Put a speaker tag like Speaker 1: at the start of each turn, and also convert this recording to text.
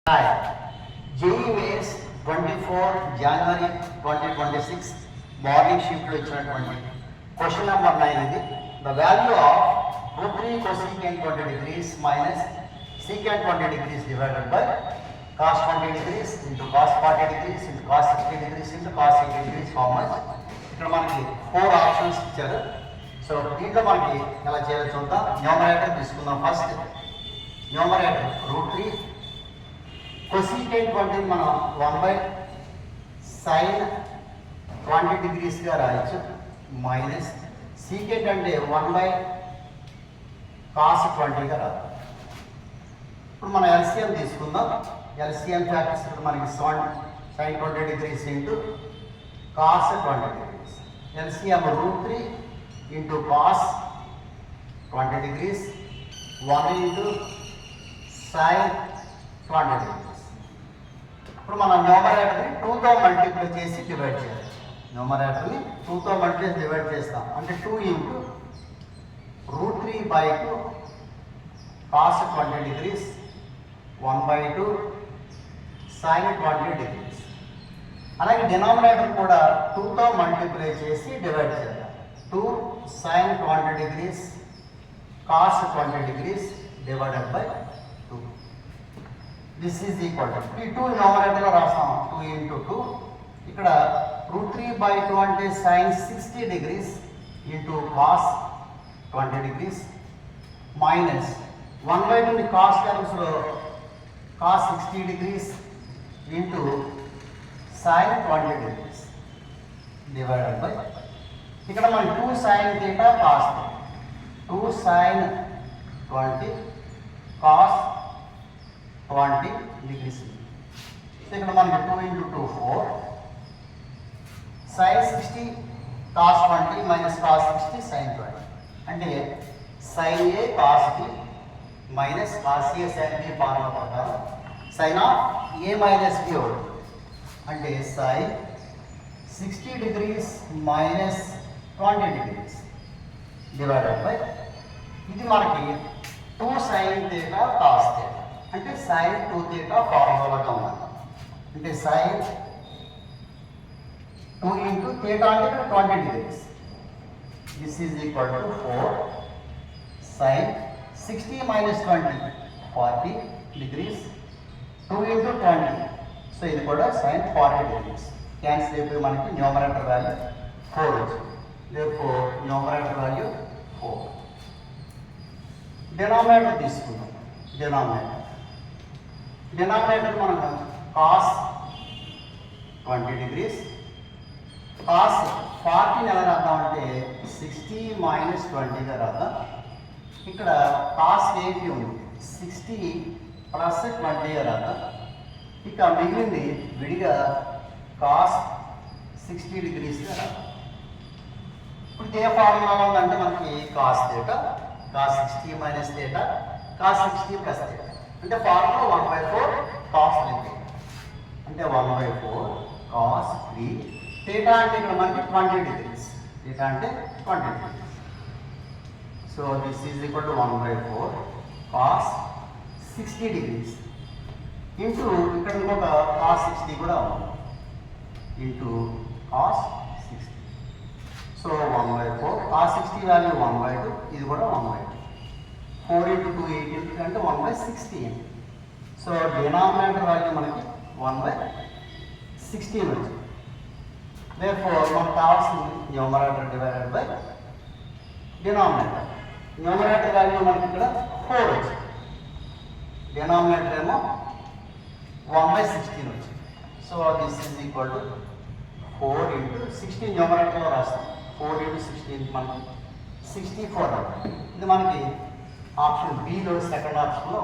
Speaker 1: Hi, JEE Mains 24 January 2026 morning shift లో ఇచ్చినటువంటి question number 9 ఇది. The value of root 3 cosecant 20 degrees minus secant 20 degrees divided by cos 20 degrees into cos 40 degrees into cos 60 degrees into cos 80 degrees how much? ఇక్కడ మనకి 4 options ఇచ్చారు. So దీంట్లో మనకి ఎలా చేయాలో చూద్దాం. న్యూమరేటర్ తీసుకుందాం. ఫస్ట్ న్యూమరేటర్ రూట్ 3 కొసీకెంట్ 20 మనం 1/sin 20 డిగ్రీస్గా రాయొచ్చు మైనస్ సీకెంట్ అంటే 1/cos 20గా రాదు. ఇప్పుడు మనం ఎల్సిఎం తీసుకుందాం. ఎల్సిఎం ఫ్యాక్టర్స్ ఇప్పుడు మనకి sin 20 degrees into cos 20 degrees. LCM root 3 into cos 20 degrees 1 into sin 20 degrees. ఇప్పుడు మనం న్యూమరేటర్ని 2తో మల్టిప్లై చేసి డివైడ్ చేయాలి. న్యూమరేటర్ని 2తో మల్టిప్లై డివైడ్ చేస్తాం అంటే 2 into root 3/2 cos 20 degrees 1/2 sin 20 degrees. అలాగే డినామినేటర్ కూడా 2తో మల్టిప్లై చేసి డివైడ్ చేద్దాం. 2 sin 20 degrees cos 20 degrees divided by 2. This is equal to ఈ 2 న్యూమరేటర్లో రాస్తాం. 2 ఇంటూ 2 ఇక్కడ రూట్ 3/2 అంటే sin 60 degrees into cos 20 degrees minus 1/2ని cos టర్మ్స్లో cos 60 degrees into sin 20 degrees divided by ఇక్కడ మనకి 2 sin θ cos 2 sin 20 cos 20 degrees. So ఇక్కడ మనకి 2 into 2 4 sin 60 cos 20 minus cos 60 sin 20 అంటే sin A cos B minus cos A sin B formula ప్రకారం sin of A minus B అవుతుంది. అంటే sin 60 degrees minus 20 degrees divided by ఇది మనకి 2 sin θ cos θ అంటే sin 2θ ఫార్ములాగా ఉన్నది. అంటే sin 2 ఇంటూ θ అంటే ఇక్కడ 20 degrees. This is equal to 4 sin 60 minus 20 40 degrees 2 into 20. So ఇది కూడా sin 40 degrees. క్యాన్సిల్ అయిపోయి మనకి న్యూమరేటర్ వాల్యూ 4 వచ్చింది. therefore numerator value 4. డినామినేటర్ తీసుకుందాం. డినామినేటర్ మనం cos 20 degrees cos 40 ఎలా రాద్దామంటే 60 మైనస్ 20గా రాద్దాం. ఇక్కడ cos 80 ఉంది 60 ప్లస్ 20గా రాద్దాం. ఇక మిగిలింది విడిగా cos 60 degreesగా రాద్దాం. ఇప్పుడు ఏ ఫార్ములా ఉందంటే మనకి cos θ cos 60 minus θ cos 60 plus θ అంటే ఫార్ములా 1/4 cos 3 అంటే 1/4 cos 3 θ అంటే ఇక్కడ మనకి 20 degrees. θ అంటే 20 degrees. So this is equal to 1/4 cos 60 degrees into ఇక్కడ ఇంకొక cos 60 కూడా ఉంది into cos 60. So 1/4 cos 60 value 1/2 ఇది కూడా 1/2 4 ఇంటూ 2 18 అంటే 1/16. సో డినామినేటర్ వాల్యూ మనకి 1/16 వచ్చింది. therefore మనకు కావాల్సింది numerator divided by denominator. Numerator value మనకి ఇక్కడ 4 వచ్చింది. డినామినేటర్ ఏమో 1/16 వచ్చింది. So this is equal to 4 into 16 న్యూమరేటర్లో రాస్తాం. 4 ఇంటూ 16 మనకి 64 అవుతుంది. ఇది మనకి ఆప్షన్ బిలో సెకండ్ ఆప్షన్లో